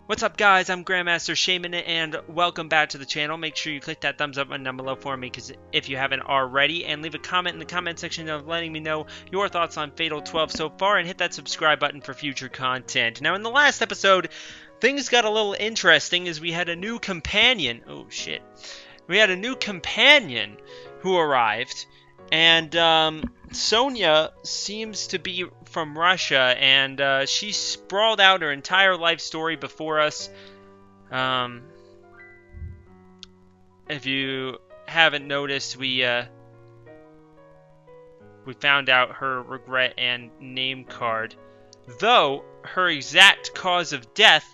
What's up, guys? I'm Grandmaster Shaymin, and welcome back to the channel. Make sure you click that thumbs up button down below for me, because if you haven't already, and leave a comment in the comment section of letting me know your thoughts on Fatal 12 so far, and hit that subscribe button for future content. Now, in the last episode, things got a little interesting as we had a new companion. Oh, shit. We had a new companion who arrived, and Sonia seems to be from Russia, and she sprawled out her entire life story before us. If you haven't noticed, we found out her regret and name card, though her exact cause of death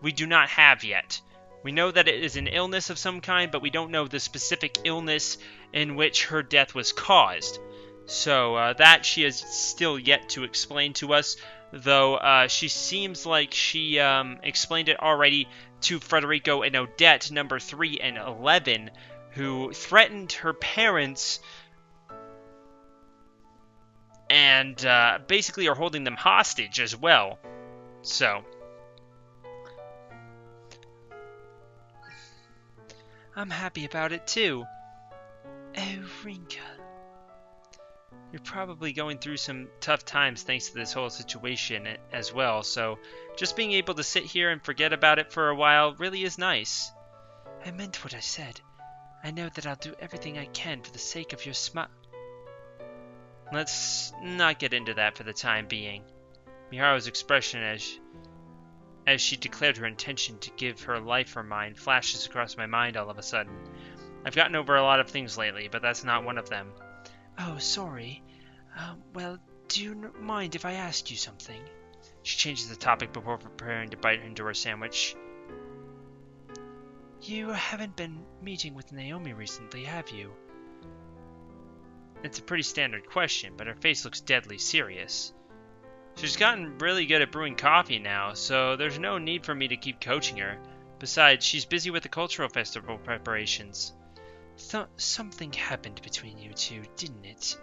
we do not have yet. We know that it is an illness of some kind, but we don't know the specific illness in which her death was caused. So that she has still yet to explain to us, though she seems like she explained it already to Federico and Odette, number 3 and 11, who threatened her parents and basically are holding them hostage as well. So I'm happy about it too. Oh, Rinka. You're probably going through some tough times thanks to this whole situation as well, so just being able to sit here and forget about it for a while really is nice. I meant what I said. I know that I'll do everything I can for the sake of your smile. Let's not get into that for the time being. Miharu's expression as she declared her intention to give her life for mine flashes across my mind all of a sudden. I've gotten over a lot of things lately, but that's not one of them. Oh, sorry. Well, do you mind if I asked you something? She changes the topic before preparing to bite into her sandwich. You haven't been meeting with Naomi recently, have you? It's a pretty standard question, but her face looks deadly serious. She's gotten really good at brewing coffee now, so there's no need for me to keep coaching her. Besides, she's busy with the cultural festival preparations. Something happened between you two, didn't it?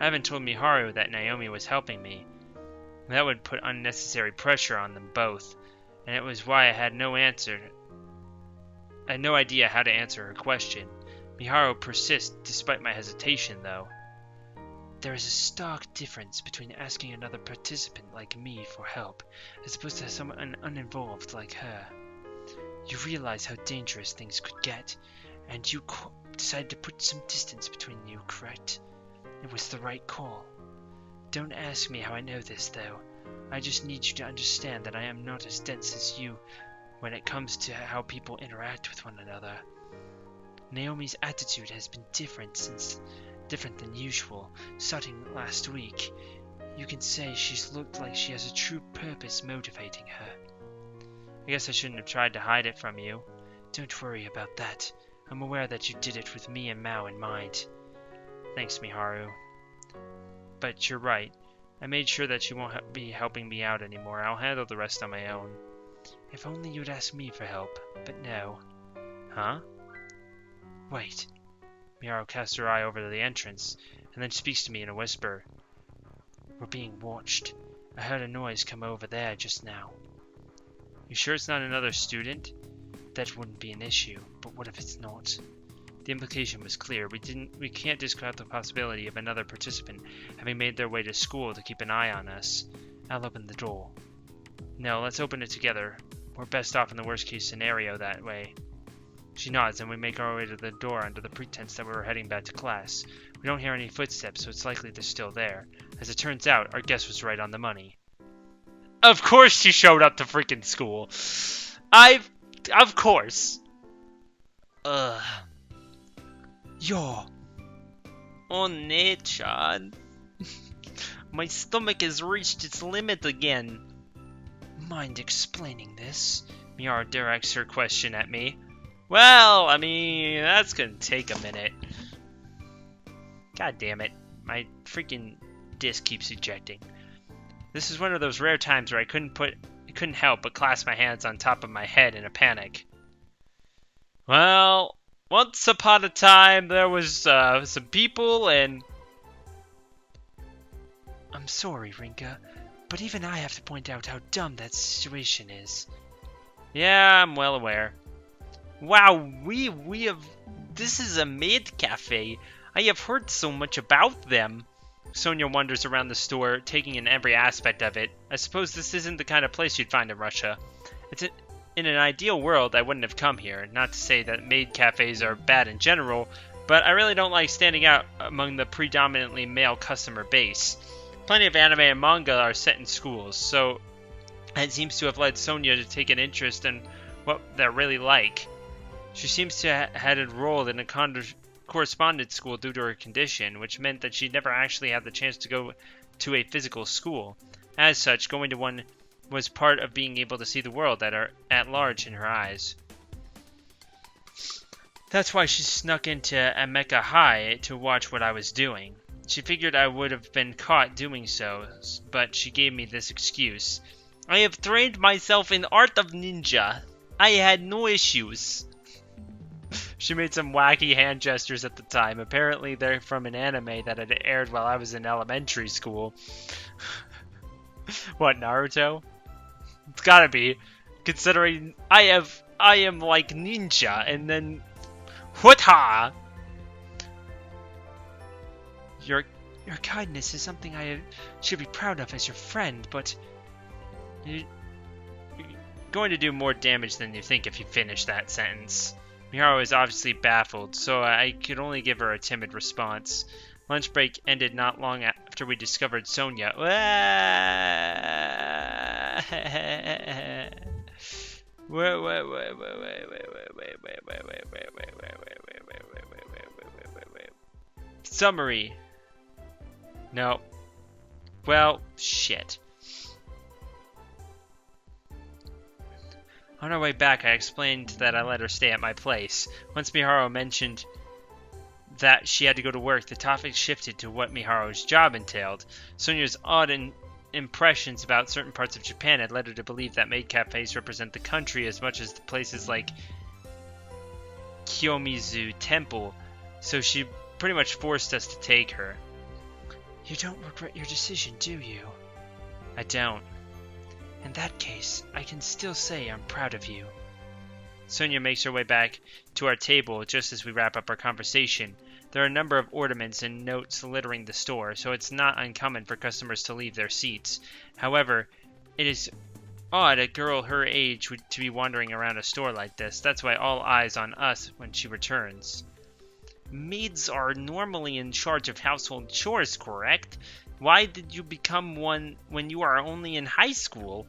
I haven't told Miharu that Naomi was helping me. That would put unnecessary pressure on them both, and it was why I had no idea how to answer her question. Miharu persists despite my hesitation, though. There is a stark difference between asking another participant like me for help, as opposed to someone uninvolved like her. You realize how dangerous things could get, and you decided to put some distance between you, correct? It was the right call. Don't ask me how I know this, though. I just need you to understand that I am not as dense as you when it comes to how people interact with one another. Naomi's attitude has been different than usual, starting last week. You can say she's looked like she has a true purpose motivating her. I guess I shouldn't have tried to hide it from you. Don't worry about that. I'm aware that you did it with me and Mao in mind. Thanks, Miharu. But you're right. I made sure that she won't be helping me out anymore. I'll handle the rest on my own. If only you'd ask me for help, but no. Huh? Wait. Miharu casts her eye over to the entrance, and then speaks to me in a whisper. We're being watched. I heard a noise come over there just now. You sure it's not another student? That wouldn't be an issue, but what if it's not? The implication was clear. We can't discount the possibility of another participant having made their way to school to keep an eye on us. I'll open the door. No, let's open it together. We're best off in the worst case scenario that way. She nods, and we make our way to the door under the pretense that we were heading back to class. We don't hear any footsteps, so it's likely they're still there. As it turns out, our guess was right on the money. Of course she showed up to freaking school. Of course. Ugh. Yo. Oh, Nechan. My stomach has reached its limit again. Mind explaining this? Miharu directs her question at me. Well, I mean, that's gonna take a minute. God damn it. My freaking disc keeps ejecting. This is one of those rare times where I couldn't help but clasp my hands on top of my head in a panic. Well, once upon a time there was some people and... I'm sorry, Rinka, but even I have to point out how dumb that situation is. Yeah, I'm well aware. Wow, we have... This is a maid cafe. I have heard so much about them. Sonia wanders around the store, taking in every aspect of it. I suppose this isn't the kind of place you'd find in Russia. In an ideal world, I wouldn't have come here. Not to say that maid cafes are bad in general, but I really don't like standing out among the predominantly male customer base. Plenty of anime and manga are set in schools, so it seems to have led Sonia to take an interest in what they're really like. She seems to have had enrolled in a correspondence school due to her condition, which meant that she never actually had the chance to go to a physical school. As such, going to one was part of being able to see the world at large in her eyes. That's why she snuck into Ameka High to watch what I was doing. She figured I would have been caught doing so, but she gave me this excuse. I have trained myself in art of ninja. I had no issues. She made some wacky hand gestures at the time. Apparently they're from an anime that had aired while I was in elementary school. What, Naruto? It's gotta be, considering I am like ninja, and then Whata! Your kindness is something I should be proud of as your friend, but you're going to do more damage than you think if you finish that sentence. Miharu is obviously baffled, so I could only give her a timid response. Lunch break ended not long after we discovered Sonia. Summary. No. Well, shit. On our way back, I explained that I let her stay at my place. Once Miharu mentioned that she had to go to work, the topic shifted to what Miharu's job entailed. Sonia's odd impressions about certain parts of Japan had led her to believe that maid cafes represent the country as much as the places like Kiyomizu Temple, so she pretty much forced us to take her. You don't regret your decision, do you? I don't. In that case, I can still say I'm proud of you. Sonia makes her way back to our table just as we wrap up our conversation. There are a number of ornaments and notes littering the store, so it's not uncommon for customers to leave their seats. However, it is odd a girl her age would to be wandering around a store like this. That's why all eyes on us when she returns. Maids are normally in charge of household chores, correct? Why did you become one when you are only in high school?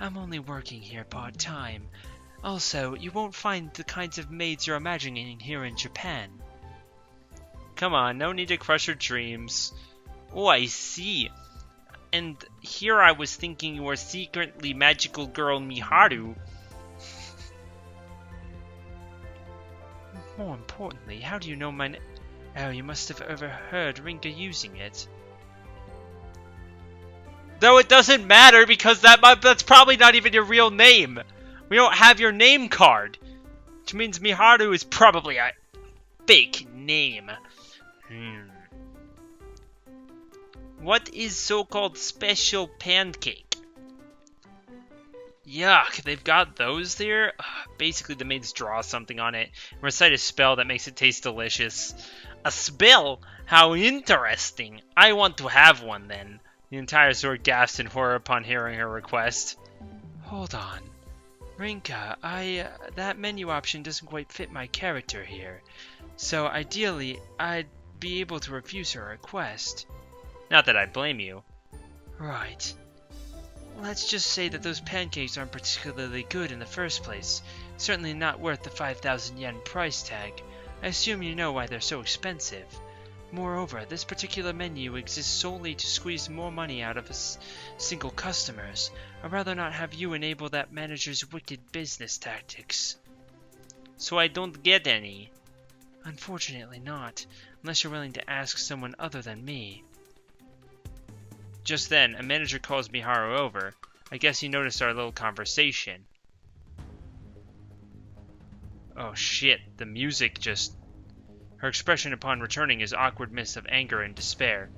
I'm only working here part-time. Also, you won't find the kinds of maids you're imagining here in Japan. Come on, no need to crush your dreams. Oh, I see. And here I was thinking you were secretly magical girl Miharu. More importantly, how do you know my name? Oh, you must have overheard Rinka using it. Though it doesn't matter because that's probably not even your real name. We don't have your name card. Which means Miharu is probably a fake name. What is so-called special pancake? Yuck, they've got those there? Basically, the maids draw something on it and recite a spell that makes it taste delicious. A spell? How interesting. I want to have one then. The entire store gasped in horror upon hearing her request. Hold on. Rinka, that menu option doesn't quite fit my character here. So ideally, I'd be able to refuse her request. Not that I blame you. Right. Let's just say that those pancakes aren't particularly good in the first place. Certainly not worth the 5,000 yen price tag. I assume you know why they're so expensive. Moreover, this particular menu exists solely to squeeze more money out of single customers. I'd rather not have you enable that manager's wicked business tactics. So I don't get any? Unfortunately not, unless you're willing to ask someone other than me. Just then, a manager calls Miharu over. I guess he noticed our little conversation. Oh shit, the music just... Her expression upon returning is awkward mist of anger and despair.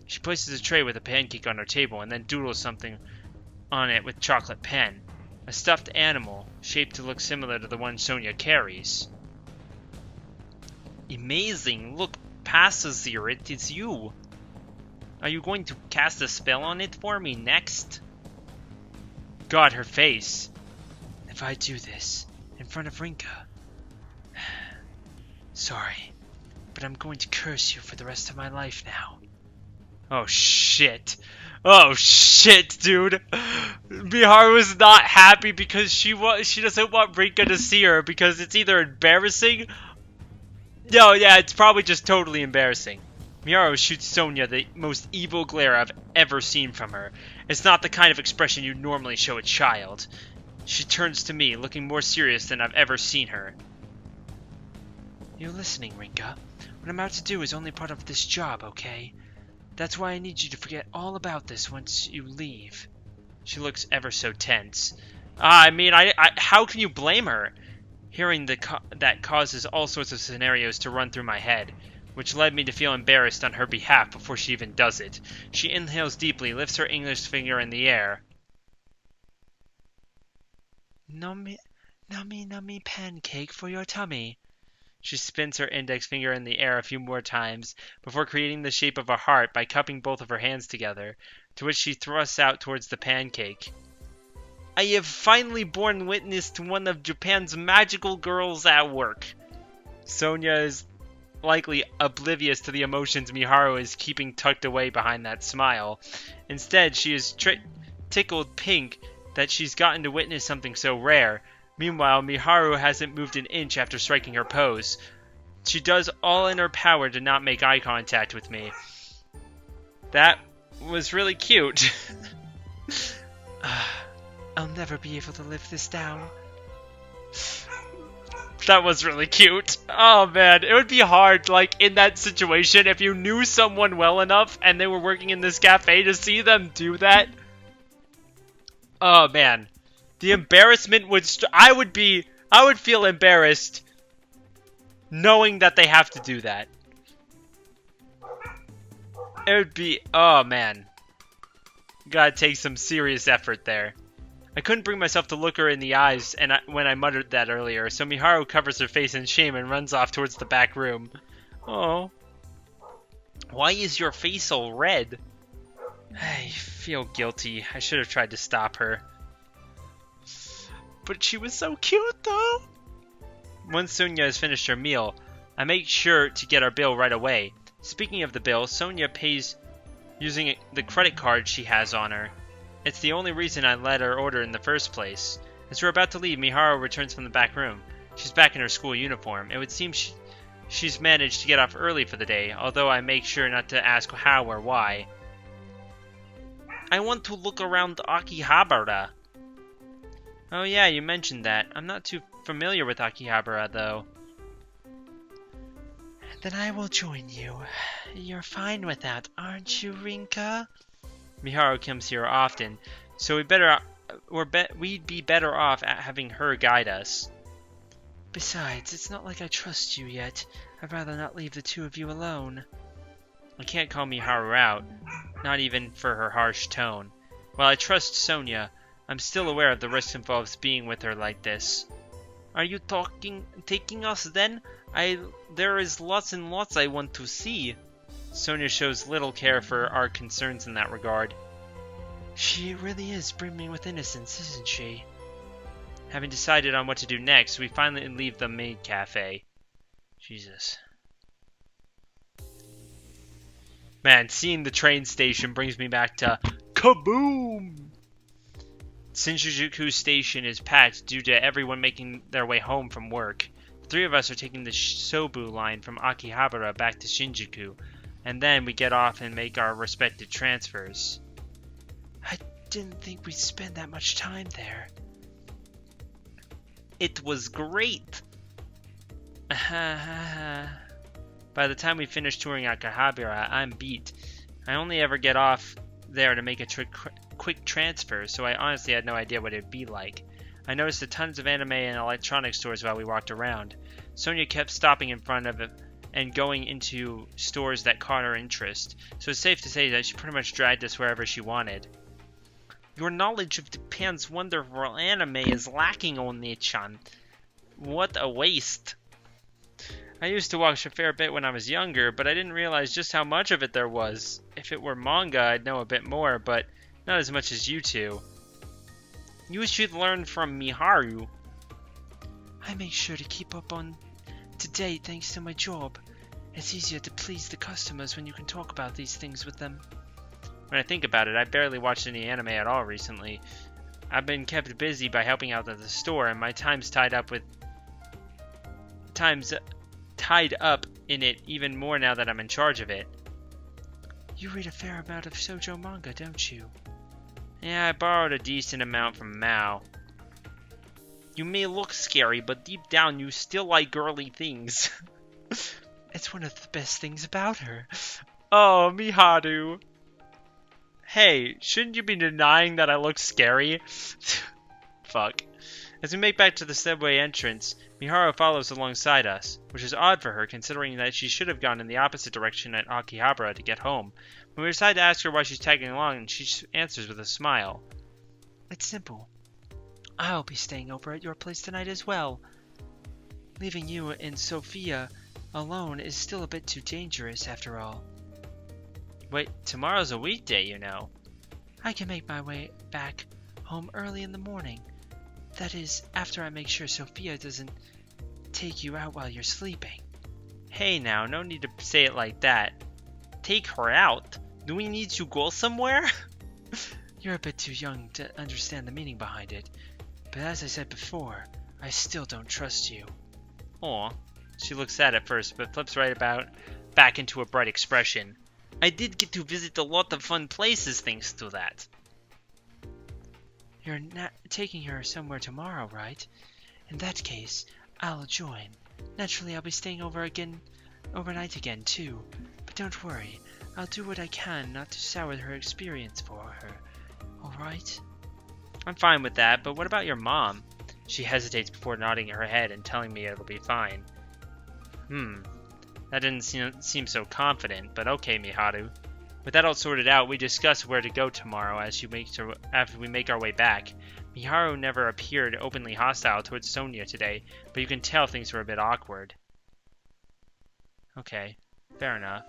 She places a tray with a pancake on her table and then doodles something on it with chocolate pen. A stuffed animal, shaped to look similar to the one Sonia carries. Amazing! Look past Azir, it is you! Are you going to cast a spell on it for me next? God, her face. If I do this in front of Rinka... Sorry, but I'm going to curse you for the rest of my life now. Oh shit. Oh shit, dude. Miharu's not happy because she doesn't want Rinka to see her because it's either embarrassing... No, yeah, it's probably just totally embarrassing. Miharu shoots Sonia the most evil glare I've ever seen from her. It's not the kind of expression you normally show a child. She turns to me, looking more serious than I've ever seen her. You're listening, Rinka. What I'm about to do is only part of this job, okay? That's why I need you to forget all about this once you leave. She looks ever so tense. I mean, how can you blame her? Hearing that causes all sorts of scenarios to run through my head, which led me to feel embarrassed on her behalf before she even does it. She inhales deeply, lifts her English finger in the air. Nummy, nummy, nummy pancake for your tummy. She spins her index finger in the air a few more times before creating the shape of a heart by cupping both of her hands together, to which she thrusts out towards the pancake. I have finally borne witness to one of Japan's magical girls at work. Sonia is likely oblivious to the emotions Miharu is keeping tucked away behind that smile. Instead, she is tickled pink that she's gotten to witness something so rare. Meanwhile, Miharu hasn't moved an inch after striking her pose. She does all in her power to not make eye contact with me. That was really cute. I'll never be able to live this down. That was really cute. Oh man, it would be hard, like, in that situation, if you knew someone well enough and they were working in this cafe, to see them do that. Oh man. The embarrassment would... I would feel embarrassed knowing that they have to do that. It would be... Oh, man. Gotta take some serious effort there. I couldn't bring myself to look her in the eyes when I muttered that earlier, so Miharu covers her face in shame and runs off towards the back room. Oh. Why is your face all red? I feel guilty. I should have tried to stop her. But she was so cute, though. Once Sonia has finished her meal, I make sure to get our bill right away. Speaking of the bill, Sonia pays using the credit card she has on her. It's the only reason I let her order in the first place. As we're about to leave, Miharu returns from the back room. She's back in her school uniform. It would seem she's managed to get off early for the day, although I make sure not to ask how or why. I want to look around Akihabara. Oh yeah, you mentioned that. I'm not too familiar with Akihabara, though. Then I will join you. You're fine with that, aren't you, Rinka? Miharu comes here often, so we'd be better off at having her guide us. Besides, it's not like I trust you yet. I'd rather not leave the two of you alone. I can't call Miharu out, not even for her harsh tone. While I trust Sonia, I'm still aware of the risks involved being with her like this. Are you taking us then? There is lots and lots I want to see. Sonia shows little care for our concerns in that regard. She really is brimming with innocence, isn't she? Having decided on what to do next, we finally leave the maid cafe. Jesus. Man, seeing the train station brings me back to Kaboom! Shinjuku Station is packed due to everyone making their way home from work. The three of us are taking the Sobu line from Akihabara back to Shinjuku, and then we get off and make our respective transfers. I didn't think we'd spend that much time there. It was great! By the time we finish touring Akihabara, I'm beat. I only ever get off there to make a quick transfer, so I honestly had no idea what it'd be like. I noticed the tons of anime and electronic stores while we walked around. Sonia kept stopping in front of it and going into stores that caught her interest, so it's safe to say that she pretty much dragged us wherever she wanted. Your knowledge of Japan's wonderful anime is lacking, Oni-chan. What a waste. I used to watch a fair bit when I was younger, but I didn't realize just how much of it there was. If it were manga, I'd know a bit more, but not as much as you two. You should learn from Miharu. I make sure to keep up on to date thanks to my job. It's easier to please the customers when you can talk about these things with them. When I think about it, I barely watched any anime at all recently. I've been kept busy by helping out at the store, and my time's tied up in it even more now that I'm in charge of it. You read a fair amount of shoujo manga, don't you? Yeah, I borrowed a decent amount from Mao. You may look scary, but deep down you still like girly things. It's one of the best things about her. Oh, Miharu. Hey, shouldn't you be denying that I look scary? Fuck. As we make back to the subway entrance, Miharu follows alongside us, which is odd for her considering that she should have gone in the opposite direction at Akihabara to get home. When we decide to ask her why she's tagging along, she answers with a smile. It's simple. I'll be staying over at your place tonight as well. Leaving you and Sophia alone is still a bit too dangerous after all. Wait, tomorrow's a weekday, you know. I can make my way back home early in the morning. That is, after I make sure Sophia doesn't take you out while you're sleeping. Hey now, no need to say it like that. Take her out? Do we need to go somewhere? You're a bit too young to understand the meaning behind it. But as I said before, I still don't trust you. Aw. She looks sad at first, but flips right back into a bright expression. I did get to visit a lot of fun places thanks to that. You're not taking her somewhere tomorrow, right? In that case, I'll join. Naturally, I'll be staying overnight again, too. But don't worry, I'll do what I can not to sour her experience for her. Alright? I'm fine with that, but what about your mom? She hesitates before nodding her head and telling me it'll be fine. That didn't seem so confident, but okay, Miharu. With that all sorted out, we discuss where to go tomorrow after we make our way back. Miharu never appeared openly hostile towards Sonia today, but you can tell things were a bit awkward. Okay, fair enough.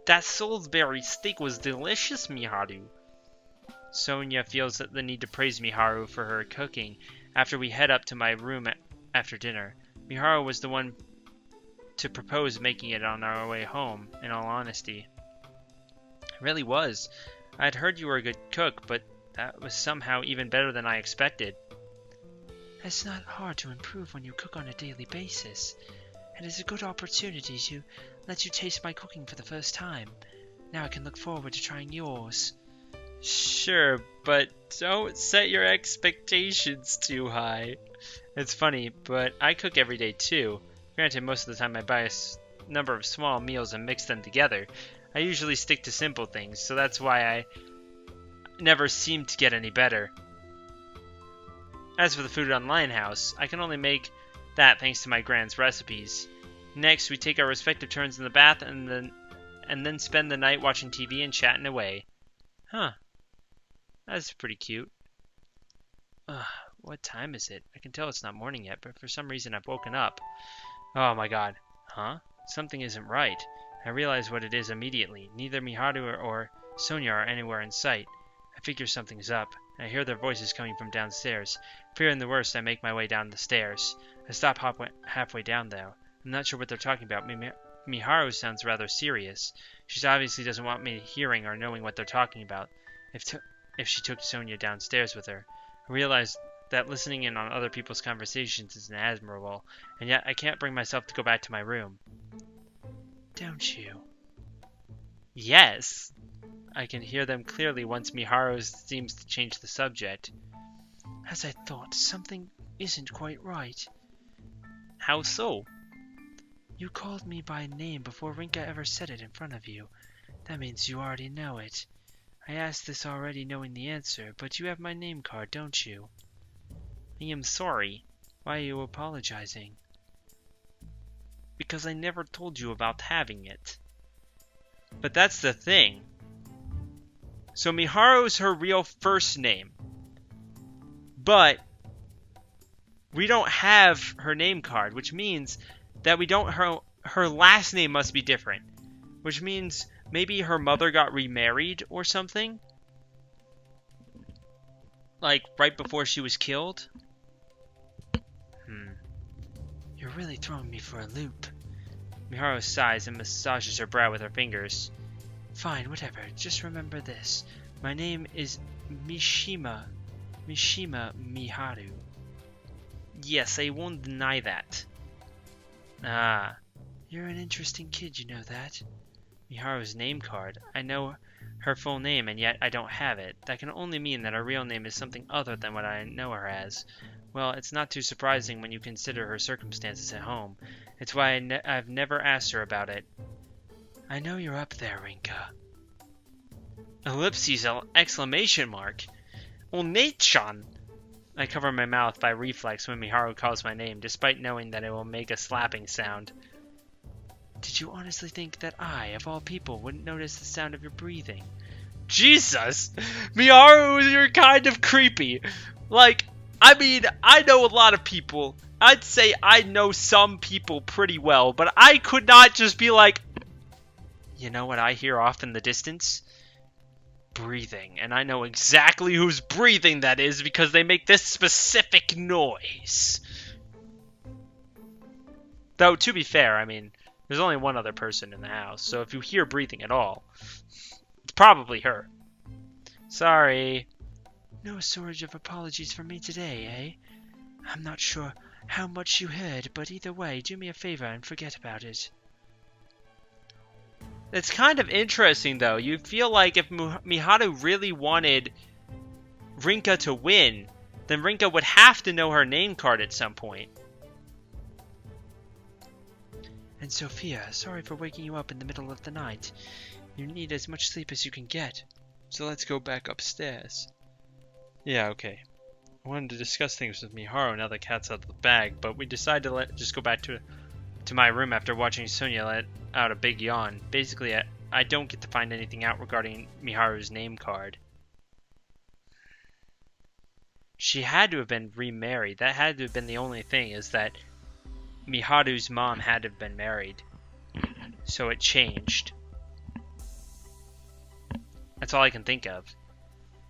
That Salisbury steak was delicious, Miharu. Sonia feels the need to praise Miharu for her cooking after we head up to my room after dinner. Miharu was the one to propose making it on our way home, in all honesty. It really was. I had heard you were a good cook, but that was somehow even better than I expected. It's not hard to improve when you cook on a daily basis, and it's a good opportunity to let you taste my cooking for the first time. Now I can look forward to trying yours. Sure, but don't set your expectations too high. It's funny, but I cook every day too. Granted, most of the time I buy a number of small meals and mix them together. I usually stick to simple things, so that's why I never seem to get any better. As for the food on Lionhouse, I can only make that thanks to my grand's recipes. Next, we take our respective turns in the bath and then spend the night watching TV and chatting away. Huh. That's pretty cute. What time is it? I can tell it's not morning yet, but for some reason I've woken up. Oh my god. Huh? Something isn't right. I realize what it is immediately. Neither Miharu or Sonia are anywhere in sight. I figure something's up. I hear their voices coming from downstairs. Fearing the worst, I make my way down the stairs. I stop halfway down, though. I'm not sure what they're talking about. Miharu sounds rather serious. She obviously doesn't want me hearing or knowing what they're talking about. If she took Sonia downstairs with her. I realize that listening in on other people's conversations is admirable, and yet I can't bring myself to go back to my room. Don't you? Yes! I can hear them clearly once Miharu seems to change the subject. As I thought, something isn't quite right. How so? You called me by name before Rinka ever said it in front of you. That means you already know it. I asked this already knowing the answer, but you have my name card, don't you? I am sorry. Why are you apologizing? Because I never told you about having it. But that's the thing. So Miharu's her real first name. But we don't have her name card, which means that we don't her last name must be different. Which means maybe her mother got remarried or something? Like, right before she was killed? You're really throwing me for a loop. Miharu sighs and massages her brow with her fingers. Fine, whatever. Just remember this. My name is Mishima Miharu. Yes, I won't deny that. Ah. You're an interesting kid, you know that. Miharu's name card. I know her full name, and yet I don't have it. That can only mean that her real name is something other than what I know her as. Well, it's not too surprising when you consider her circumstances at home. It's why I've never asked her about it. I know you're up there, Rinka. Ellipses, exclamation mark. Onei-chan! I cover my mouth by reflex when Miharu calls my name, despite knowing that it will make a slapping sound. Did you honestly think that I, of all people, wouldn't notice the sound of your breathing? Jesus! Miharu, you're kind of creepy. Like, I mean, I know a lot of people. I'd say I know some people pretty well, but I could not just be like, you know what I hear off in the distance? Breathing. And I know exactly whose breathing that is because they make this specific noise. Though, to be fair, I mean, there's only one other person in the house, so if you hear breathing at all, it's probably her. Sorry. No shortage of apologies for me today, eh? I'm not sure how much you heard, but either way, do me a favor and forget about it. It's kind of interesting, though. You feel like if Miharu really wanted Rinka to win, then Rinka would have to know her name card at some point. And Sophia, sorry for waking you up in the middle of the night. You need as much sleep as you can get. So let's go back upstairs. Yeah, okay. I wanted to discuss things with Miharu now the cat's out of the bag, but we decided to just go back to my room after watching Sonia let out a big yawn. Basically, I don't get to find anything out regarding Miharu's name card. She had to have been remarried. That had to have been the only thing, is that Miharu's mom had to have been married. So it changed. That's all I can think of.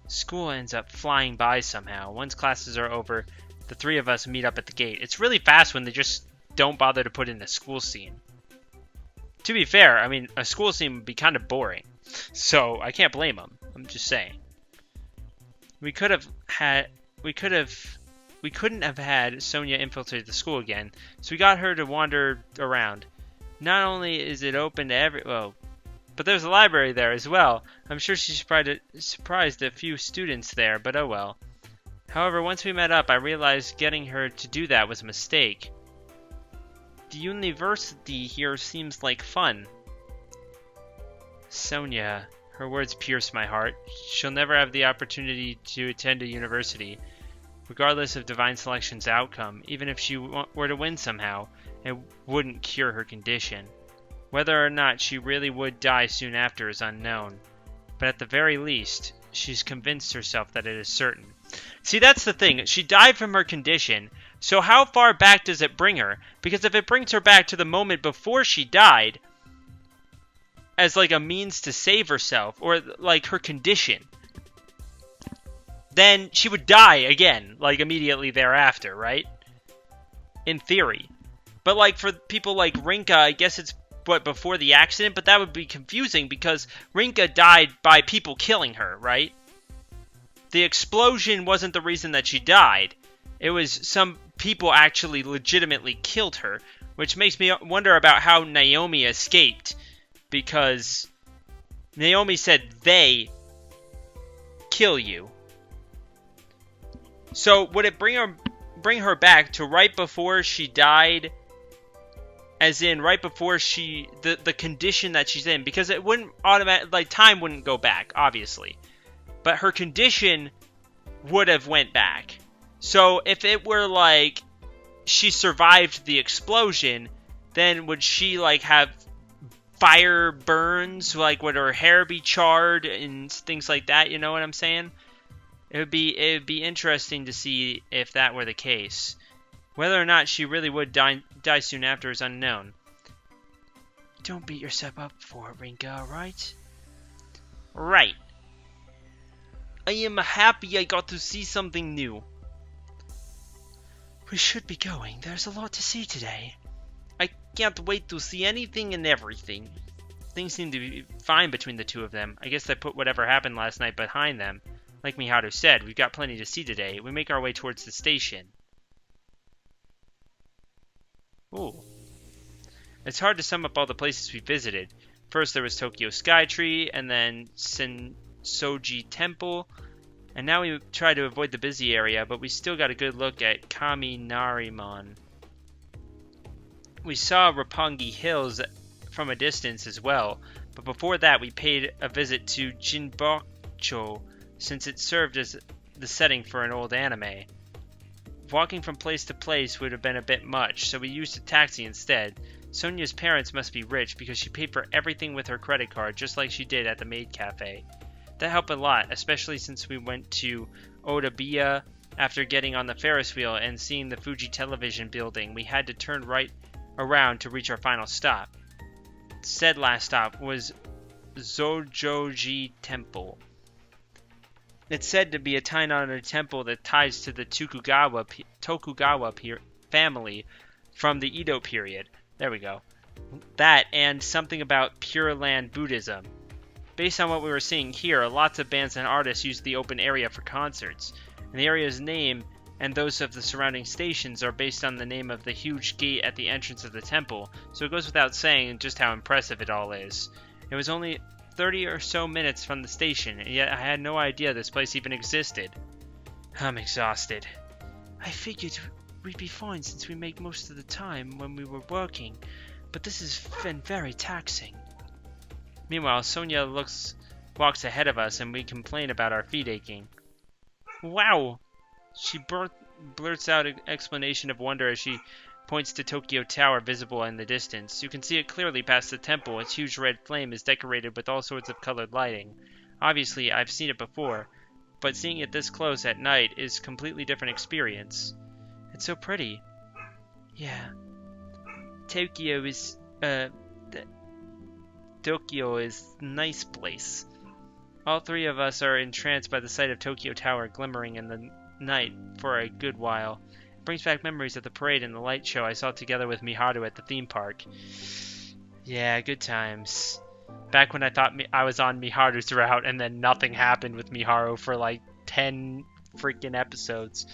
School ends up flying by somehow. Once classes are over, the three of us meet up at the gate. It's really fast when they just don't bother to put in a school scene. To be fair, I mean, a school scene would be kind of boring. So, I can't blame them. I'm just saying. We couldn't have had Sonia infiltrate the school again, so we got her to wander around. Not only is it open to but there's a library there as well. I'm sure she surprised a few students there, but oh well. However, once we met up, I realized getting her to do that was a mistake. The university here seems like fun. Sonia, her words pierce my heart. She'll never have the opportunity to attend a university. Regardless of Divine Selection's outcome, even if she were to win somehow, it wouldn't cure her condition. Whether or not she really would die soon after is unknown, but at the very least, she's convinced herself that it is certain. See, that's the thing. She died from her condition, so how far back does it bring her? Because if it brings her back to the moment before she died, as like a means to save herself, or like her condition, then she would die again, like immediately thereafter, right? In theory. But like for people like Rinka, I guess it's before the accident, but that would be confusing because Rinka died by people killing her, right? The explosion wasn't the reason that she died. It was some people actually legitimately killed her, which makes me wonder about how Naomi escaped, because Naomi said they kill you. So would it bring her back to right before she died? As in, right before the condition that she's in, because it wouldn't time wouldn't go back, obviously, but her condition would have went back. So if it were like she survived the explosion, then would she like have fire burns, like would her hair be charred and things like that, you know what I'm saying? It would be interesting to see if that were the case. Whether or not she really would die soon after is unknown. Don't beat yourself up for it, Rinka, alright? Right. I am happy I got to see something new. We should be going. There's a lot to see today. I can't wait to see anything and everything. Things seem to be fine between the two of them. I guess they put whatever happened last night behind them. Like Miharu said, we've got plenty to see today. We make our way towards the station. Ooh. It's hard to sum up all the places we visited. First there was Tokyo Skytree, and then Sensoji Temple. And now we try to avoid the busy area, but we still got a good look at Kaminarimon. We saw Roppongi Hills from a distance as well, but before that we paid a visit to Jinbokcho, since it served as the setting for an old anime. Walking from place to place would have been a bit much, so we used a taxi instead. Sonia's parents must be rich because she paid for everything with her credit card, just like she did at the maid cafe. That helped a lot, especially since we went to Odabiya after getting on the Ferris wheel and seeing the Fuji television building. We had to turn right around to reach our final stop. Said last stop was Zojoji Temple. It's said to be a time-honored temple that ties to the Tokugawa family from the Edo period. There we go. That and something about Pure Land Buddhism. Based on what we were seeing here, lots of bands and artists use the open area for concerts. And the area's name and those of the surrounding stations are based on the name of the huge gate at the entrance of the temple, so it goes without saying just how impressive it all is. It was only 30 or so minutes from the station, and yet I had no idea this place even existed. I'm exhausted. I figured we'd be fine since we make most of the time when we were working, but this has been very taxing. Meanwhile, Sonia walks ahead of us and we complain about our feet aching. Wow! She blurts out an explanation of wonder as she points to Tokyo Tower visible in the distance. You can see it clearly past the temple. Its huge red flame is decorated with all sorts of colored lighting. Obviously, I've seen it before, but seeing it this close at night is a completely different experience. It's so pretty. Yeah. Tokyo is a nice place. All three of us are entranced by the sight of Tokyo Tower glimmering in the night for a good while. It brings back memories of the parade and the light show I saw together with Miharu at the theme park. Yeah, good times. Back when I thought I was on Miharu's route and then nothing happened with Miharu for like 10 freaking episodes.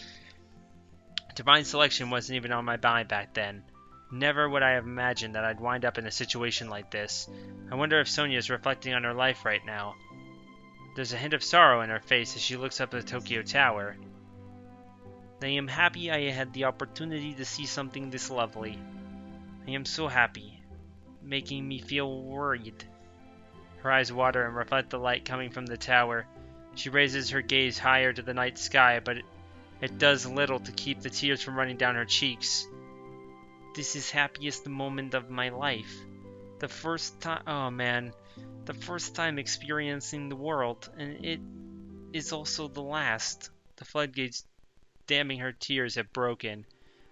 Divine Selection wasn't even on my mind back then. Never would I have imagined that I'd wind up in a situation like this. I wonder if Sonia's reflecting on her life right now. There's a hint of sorrow in her face as she looks up at the Tokyo Tower. I am happy I had the opportunity to see something this lovely. I am so happy, making me feel worried. Her eyes water and reflect the light coming from the tower. She raises her gaze higher to the night sky, but it does little to keep the tears from running down her cheeks. This is happiest moment of my life. The first time experiencing the world, and it is also the last. The floodgates damming her tears have broken.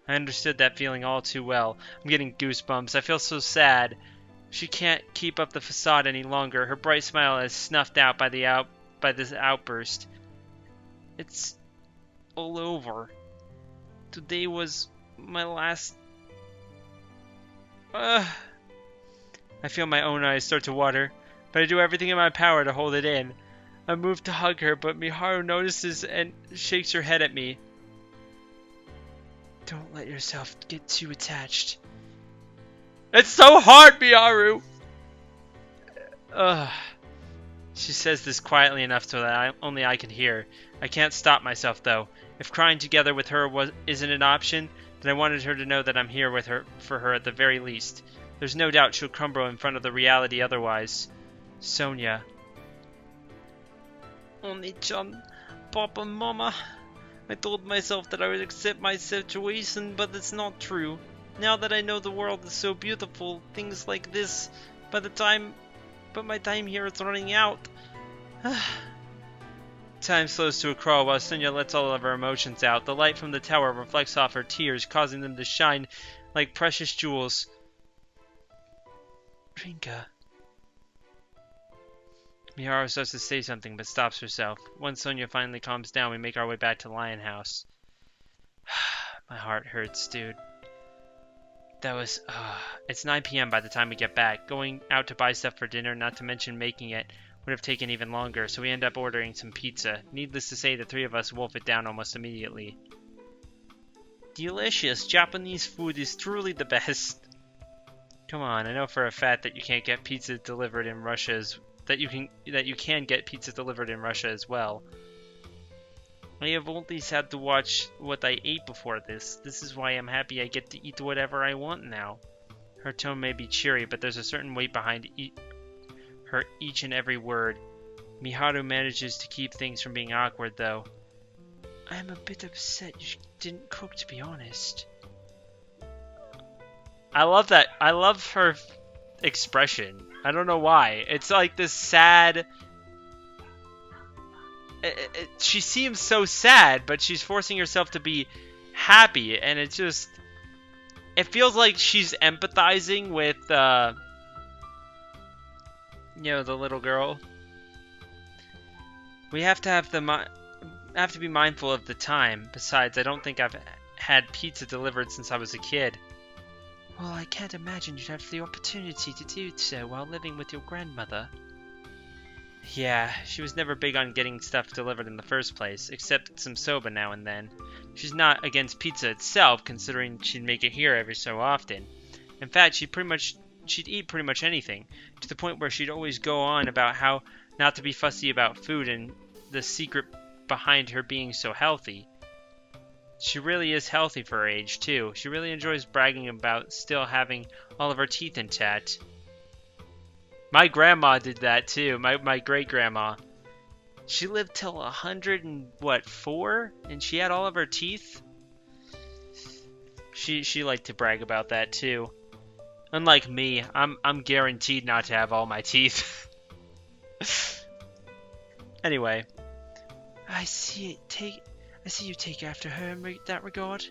I understood that feeling all too well. I'm getting goosebumps. I feel so sad. She can't keep up the facade any longer. Her bright smile is snuffed out by this outburst. It's all over. Today was my last... I feel my own eyes start to water, but I do everything in my power to hold it in. I move to hug her, but Miharu notices and shakes her head at me. Don't let yourself get too attached. It's so hard, Miharu! She says this quietly enough so that only I can hear. I can't stop myself, though. If crying together with her isn't an option, then I wanted her to know that I'm here with her for her at the very least. There's no doubt she'll crumble in front of the reality otherwise. Sonia. Oni-chan, Papa, Mama. I told myself that I would accept my situation, but it's not true. Now that I know the world is so beautiful, things like this But my time here is running out. Time slows to a crawl while Sonia lets all of her emotions out. The light from the tower reflects off her tears, causing them to shine like precious jewels. Rinka. Miharu starts to say something, but stops herself. Once Sonia finally calms down, we make our way back to Lion House. My heart hurts, dude. That was... It's 9 p.m. by the time we get back. Going out to buy stuff for dinner, not to mention making it, would have taken even longer, so we end up ordering some pizza. Needless to say, the three of us wolf it down almost immediately. Delicious! Japanese food is truly the best. Come on, I know for a fact that you can't get pizza delivered in Russia that you can get pizza delivered in Russia as well. I have always had to watch what I ate before this. This is why I'm happy I get to eat whatever I want now. Her tone may be cheery, but there's a certain weight behind her each and every word. Miharu manages to keep things from being awkward, though. I'm a bit upset you didn't cook, to be honest. I love that. I love her expression. I don't know why. It's like this sad... she seems so sad, but she's forcing herself to be happy, and it just... It feels like she's empathizing with, you know, the little girl. We have to be mindful of the time. Besides, I don't think I've had pizza delivered since I was a kid. Well, I can't imagine you'd have the opportunity to do so while living with your grandmother. Yeah, she was never big on getting stuff delivered in the first place, except some soba now and then. She's not against pizza itself, considering she'd make it here every so often. In fact, she'd eat pretty much anything, to the point where she'd always go on about how not to be fussy about food and the secret behind her being so healthy. She really is healthy for her age, too. She really enjoys bragging about still having all of her teeth intact. My grandma did that, too. My great-grandma. She lived till 104? And she had all of her teeth? She liked to brag about that, too. Unlike me, I'm guaranteed not to have all my teeth. Anyway. I see you take after her in that regard.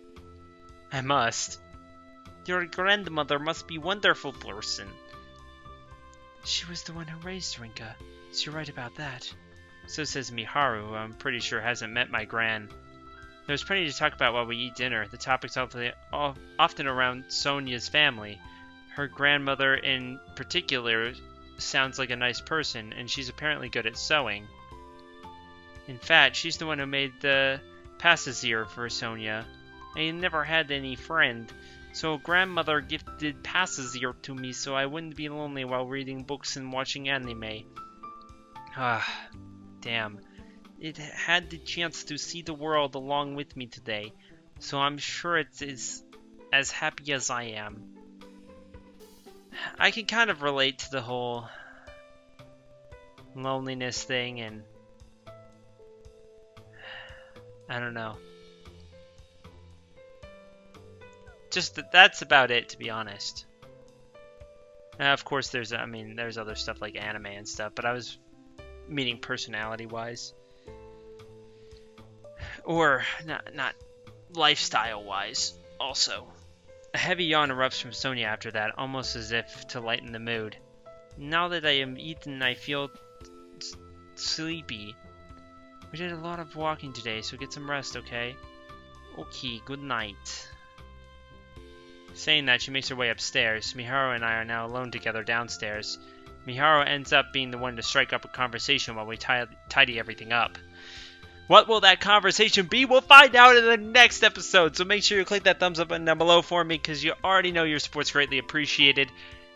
I must. Your grandmother must be a wonderful person. She was the one who raised Rinka, so you're right about that. So says Miharu, who I'm pretty sure hasn't met my gran. There's plenty to talk about while we eat dinner. The topic's often around Sonia's family. Her grandmother in particular sounds like a nice person, and she's apparently good at sewing. In fact, she's the one who made the passes for Sonia. I never had any friend, so grandmother gifted passes to me so I wouldn't be lonely while reading books and watching anime. Ah, damn. It had the chance to see the world along with me today, so I'm sure it is as happy as I am. I can kind of relate to the whole loneliness thing, and I don't know. Just that's about it, to be honest. Of course, there's other stuff like anime and stuff, but I was meaning personality-wise, or not lifestyle-wise. Also, a heavy yawn erupts from Sonia after that, almost as if to lighten the mood. Now that I am eaten, I feel sleepy. We did a lot of walking today, so get some rest, okay? Okay, good night. Saying that, she makes her way upstairs. Miharu and I are now alone together downstairs. Miharu ends up being the one to strike up a conversation while we tidy everything up. What will that conversation be? We'll find out in the next episode, so make sure you click that thumbs up button down below for me, because you already know your support's greatly appreciated.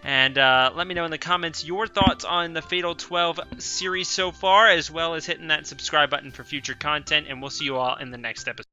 And let me know in the comments your thoughts on the Fatal 12 series so far, as well as hitting that subscribe button for future content, and we'll see you all in the next episode.